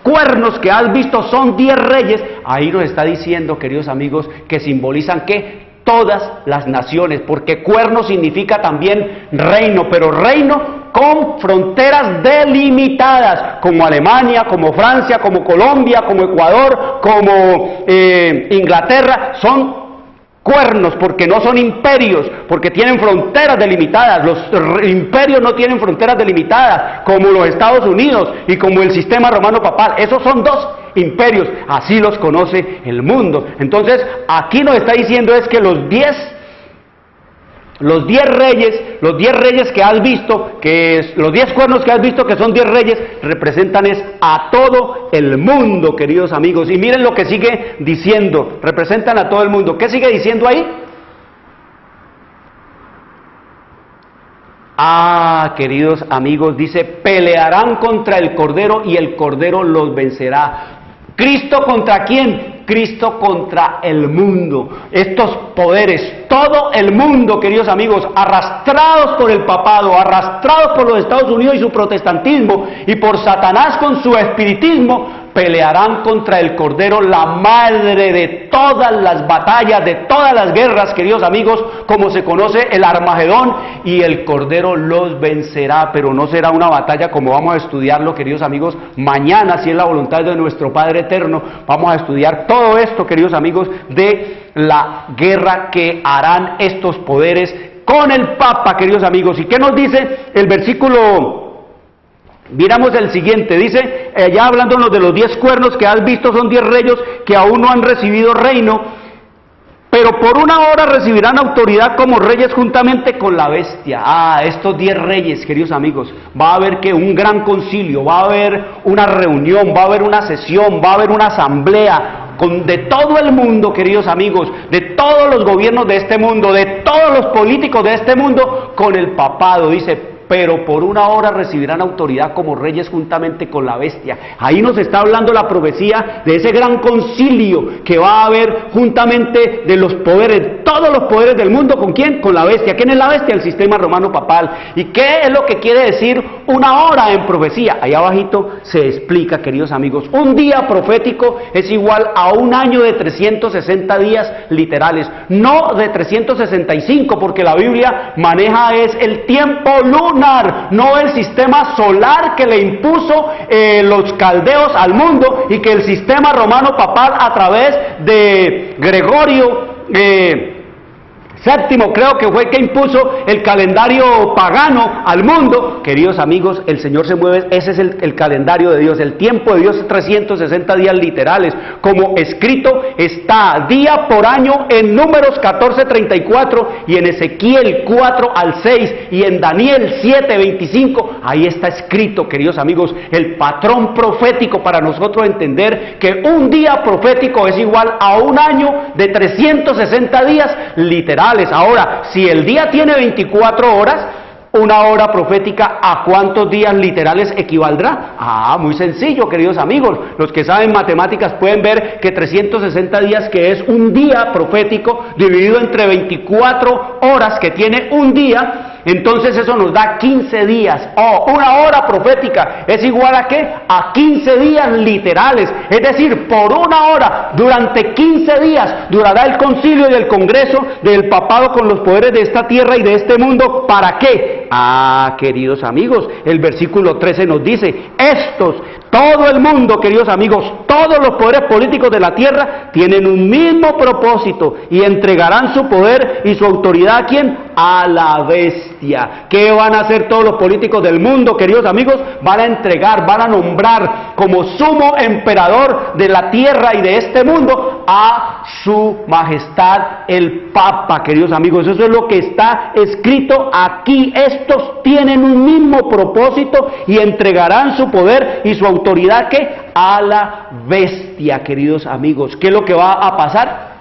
cuernos que has visto son 10 reyes, ahí nos está diciendo, queridos amigos, que simbolizan ¿qué? Todas las naciones, porque cuerno significa también reino, pero reino con fronteras delimitadas, como Alemania, como Francia, como Colombia, como Ecuador, como Inglaterra. Son cuernos porque no son imperios, porque tienen fronteras delimitadas. Los imperios no tienen fronteras delimitadas, como los Estados Unidos y como el sistema romano papal. Esos son 2 imperios, así los conoce el mundo. Entonces, aquí nos está diciendo es que los 10 reyes que has visto, los 10 cuernos que has visto, que son 10 reyes, representan es a todo el mundo, queridos amigos. Y miren lo que sigue diciendo: representan a todo el mundo. ¿Qué sigue diciendo ahí? Queridos amigos, dice: pelearán contra el Cordero y el Cordero los vencerá. ¿Cristo contra quién? Cristo contra el mundo. Estos poderes, todo el mundo, queridos amigos, arrastrados por el papado, arrastrados por los Estados Unidos y su protestantismo, y por Satanás con su espiritismo, pelearán contra el Cordero, la madre de todas las batallas, de todas las guerras, queridos amigos, como se conoce el Armagedón, y el Cordero los vencerá. Pero no será una batalla como vamos a estudiarlo, queridos amigos, mañana, si es la voluntad de nuestro Padre Eterno. Vamos a estudiar todo esto, queridos amigos, de la guerra que harán estos poderes con el Papa, queridos amigos. ¿Y qué nos dice el versículo? Miramos el siguiente, dice, ya hablándonos de los 10 cuernos que has visto, son 10 reyes que aún no han recibido reino, pero por una hora recibirán autoridad como reyes juntamente con la bestia. Estos 10 reyes, queridos amigos, va a haber que un gran concilio, va a haber una reunión, va a haber una sesión, va a haber una asamblea de todo el mundo, queridos amigos, de todos los gobiernos de este mundo, de todos los políticos de este mundo, con el papado. Dice: pero por una hora recibirán autoridad como reyes juntamente con la bestia. Ahí nos está hablando la profecía de ese gran concilio que va a haber juntamente de los poderes, todos los poderes del mundo. ¿Con quién? Con la bestia. ¿Quién es la bestia? El sistema romano papal. ¿Y qué es lo que quiere decir una hora en profecía? Ahí abajito se explica, queridos amigos. Un día profético es igual a un año de 360 días literales, no de 365, porque la Biblia maneja es el tiempo lunar. lunar, no el sistema solar que le impuso los caldeos al mundo y que el sistema romano papal a través de Gregorio Séptimo, creo que fue el que impuso el calendario pagano al mundo. Queridos amigos, el Señor se mueve, ese es el calendario de Dios, el tiempo de Dios es 360 días literales, como escrito está día por año en Números 14:34 y en Ezequiel 4:6 y en Daniel 7:25, ahí está escrito, queridos amigos, el patrón profético para nosotros entender que un día profético es igual a un año de 360 días literales. Ahora, si el día tiene 24 horas, una hora profética, ¿a cuántos días literales equivaldrá? Muy sencillo, queridos amigos. Los que saben matemáticas pueden ver que 360 días, que es un día profético, dividido entre 24 horas que tiene un día, entonces eso nos da 15 días. Una hora profética es igual a ¿qué? A 15 días literales. Es decir, por una hora, durante 15 días, durará el concilio y el congreso del papado con los poderes de esta tierra y de este mundo. ¿Para qué? Queridos amigos, el versículo 13 nos dice, todo el mundo, queridos amigos, todos los poderes políticos de la tierra tienen un mismo propósito y entregarán su poder y su autoridad ¿a quién? A la bestia. ¿Qué van a hacer todos los políticos del mundo, queridos amigos? Van a entregar, van a nombrar como sumo emperador de la tierra y de este mundo a su majestad el Papa, queridos amigos. Eso es lo que está escrito aquí. Estos tienen un mismo propósito y entregarán su poder y su autoridad ¿qué? A la bestia, queridos amigos. ¿Qué es lo que va a pasar?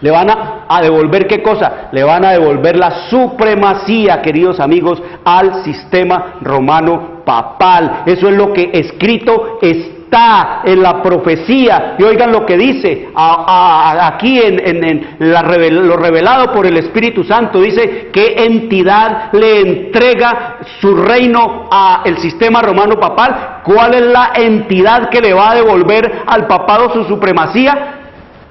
Le van a devolver ¿qué cosa? Le van a devolver la supremacía, queridos amigos, al sistema romano papal. Eso es lo que escrito está en la profecía. Y oigan lo que dice aquí en lo revelado por el Espíritu Santo. Dice qué entidad le entrega su reino al sistema romano papal. ¿Cuál es la entidad que le va a devolver al papado su supremacía?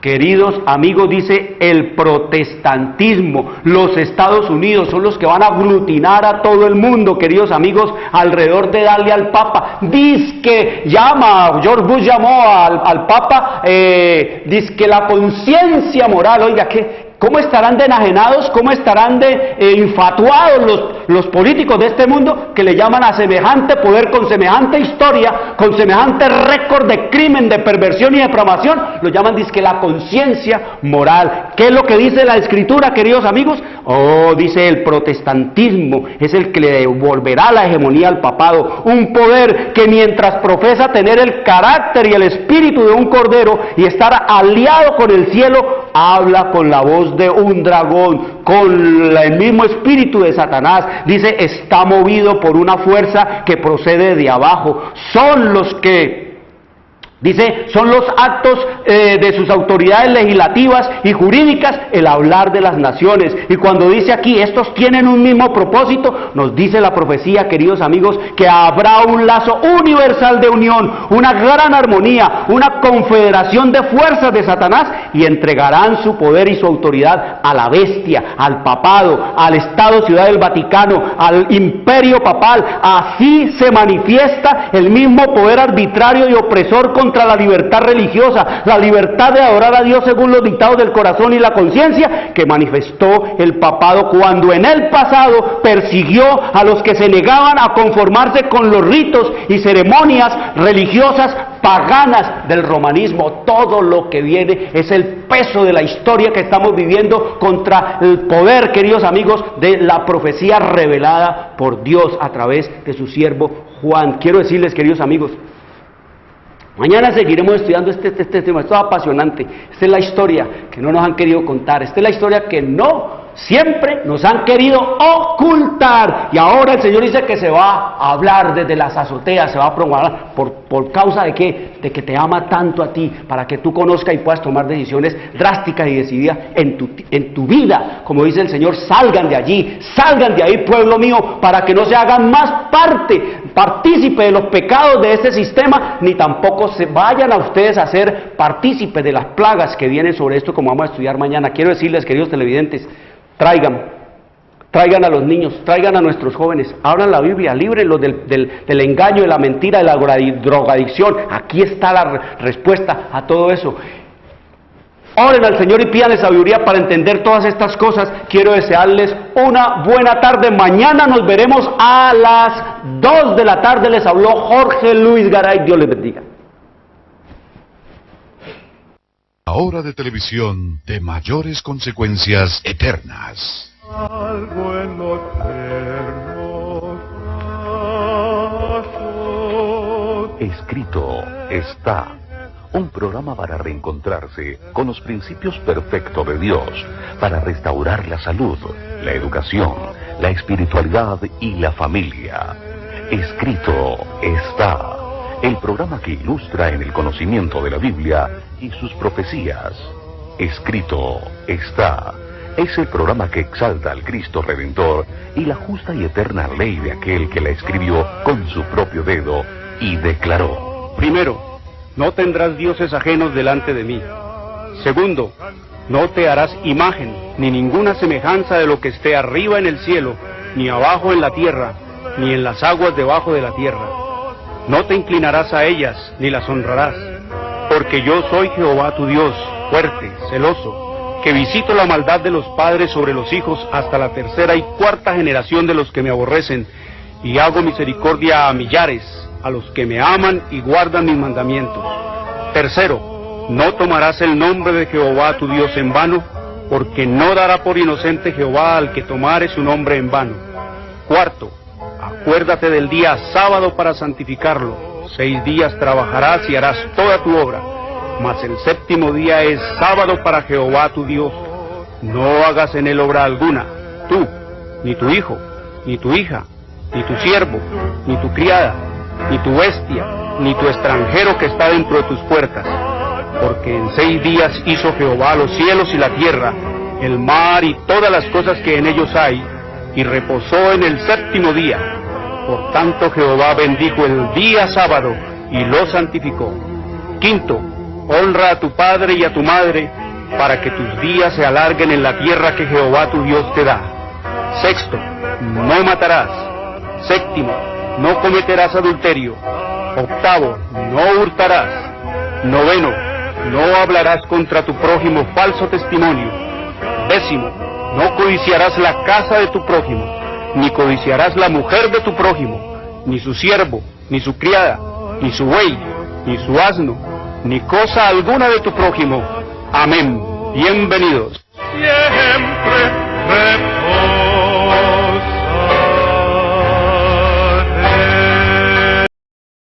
Queridos amigos, dice el protestantismo. Los Estados Unidos son los que van a aglutinar a todo el mundo, queridos amigos, alrededor de darle al Papa. George Bush llamó al Papa, que la conciencia moral, oiga, ¿cómo estarán de enajenados, cómo estarán de infatuados los políticos de este mundo que le llaman a semejante poder, con semejante historia, con semejante récord de crimen, de perversión y depravación? Lo llaman dizque la conciencia moral. ¿Qué es lo que dice la Escritura, queridos amigos? Dice el protestantismo es el que le devolverá la hegemonía al papado, un poder que mientras profesa tener el carácter y el espíritu de un cordero y estar aliado con el cielo, habla con la voz de un dragón, con el mismo espíritu de Satanás. Dice, está movido por una fuerza que procede de abajo. Son los actos de sus autoridades legislativas y jurídicas, el hablar de las naciones. Y cuando dice aquí, estos tienen un mismo propósito, nos dice la profecía, queridos amigos, que habrá un lazo universal de unión, una gran armonía, una confederación de fuerzas de Satanás, y entregarán su poder y su autoridad a la bestia, al papado, al Estado Ciudad del Vaticano, al imperio papal. Así se manifiesta el mismo poder arbitrario y opresor contra la libertad religiosa, la libertad de adorar a Dios según los dictados del corazón y la conciencia, que manifestó el papado cuando en el pasado persiguió a los que se negaban a conformarse con los ritos y ceremonias religiosas paganas del romanismo. Todo lo que viene es el peso de la historia que estamos viviendo contra el poder, queridos amigos, de la profecía revelada por Dios a través de su siervo Juan. Quiero decirles, queridos amigos, mañana seguiremos estudiando este tema. Esto es apasionante. Esta es la historia que no nos han querido contar. Esta es la historia que siempre nos han querido ocultar. Y ahora el Señor dice que se va a hablar desde las azoteas, se va a promover. ¿Por causa de qué? De que te ama tanto a ti, para que tú conozcas y puedas tomar decisiones drásticas y decididas en tu vida. Como dice el Señor, salgan de allí, salgan de ahí, pueblo mío, para que no se hagan más partícipe de los pecados de este sistema, ni tampoco se vayan a ustedes a ser partícipes de las plagas que vienen sobre esto, como vamos a estudiar mañana. Quiero decirles, queridos televidentes, traigan Traigan a los niños, traigan a nuestros jóvenes, abran la Biblia, líbrenlos del engaño, de la mentira, de la drogadicción. Aquí está la respuesta a todo eso. Oren al Señor y pídanle sabiduría para entender todas estas cosas. Quiero desearles una buena tarde. Mañana nos veremos a las 2 de la tarde. Les habló Jorge Luis Garay. Dios les bendiga. La hora de televisión de mayores consecuencias eternas. algo en los tiernos Escrito está. Un programa para reencontrarse con los principios perfectos de Dios, para restaurar la salud, la educación, la espiritualidad y la familia. Escrito está. El programa que ilustra en el conocimiento de la Biblia y sus profecías. Escrito está. Es el programa que exalta al Cristo Redentor y la justa y eterna ley de aquel que la escribió con su propio dedo y declaró. Primero, no tendrás dioses ajenos delante de mí. Segundo, no te harás imagen, ni ninguna semejanza de lo que esté arriba en el cielo, ni abajo en la tierra, ni en las aguas debajo de la tierra. No te inclinarás a ellas, ni las honrarás, porque yo soy Jehová tu Dios, fuerte, celoso, que visito la maldad de los padres sobre los hijos hasta la tercera y cuarta generación de los que me aborrecen, y hago misericordia a millares, a los que me aman y guardan mis mandamientos. Tercero, no tomarás el nombre de Jehová tu Dios en vano, porque no dará por inocente Jehová al que tomare su nombre en vano. Cuarto, acuérdate del día sábado para santificarlo. 6 días trabajarás y harás toda tu obra, mas el séptimo día es sábado para Jehová tu Dios. No hagas en él obra alguna, tú, ni tu hijo, ni tu hija, ni tu siervo, ni tu criada, ni tu bestia, ni tu extranjero que está dentro de tus puertas. Porque en 6 días hizo Jehová los cielos y la tierra, el mar y todas las cosas que en ellos hay, y reposó en el séptimo día. Por tanto Jehová bendijo el día sábado y lo santificó. Quinto, honra a tu padre y a tu madre, para que tus días se alarguen en la tierra que Jehová tu Dios te da. Sexto, no matarás. Séptimo, no cometerás adulterio. Octavo, no hurtarás. Noveno, no hablarás contra tu prójimo falso testimonio. Décimo, no codiciarás la casa de tu prójimo, ni codiciarás la mujer de tu prójimo, ni su siervo, ni su criada, ni su buey, ni su asno, ni cosa alguna de tu prójimo. Amén. Bienvenidos. siempre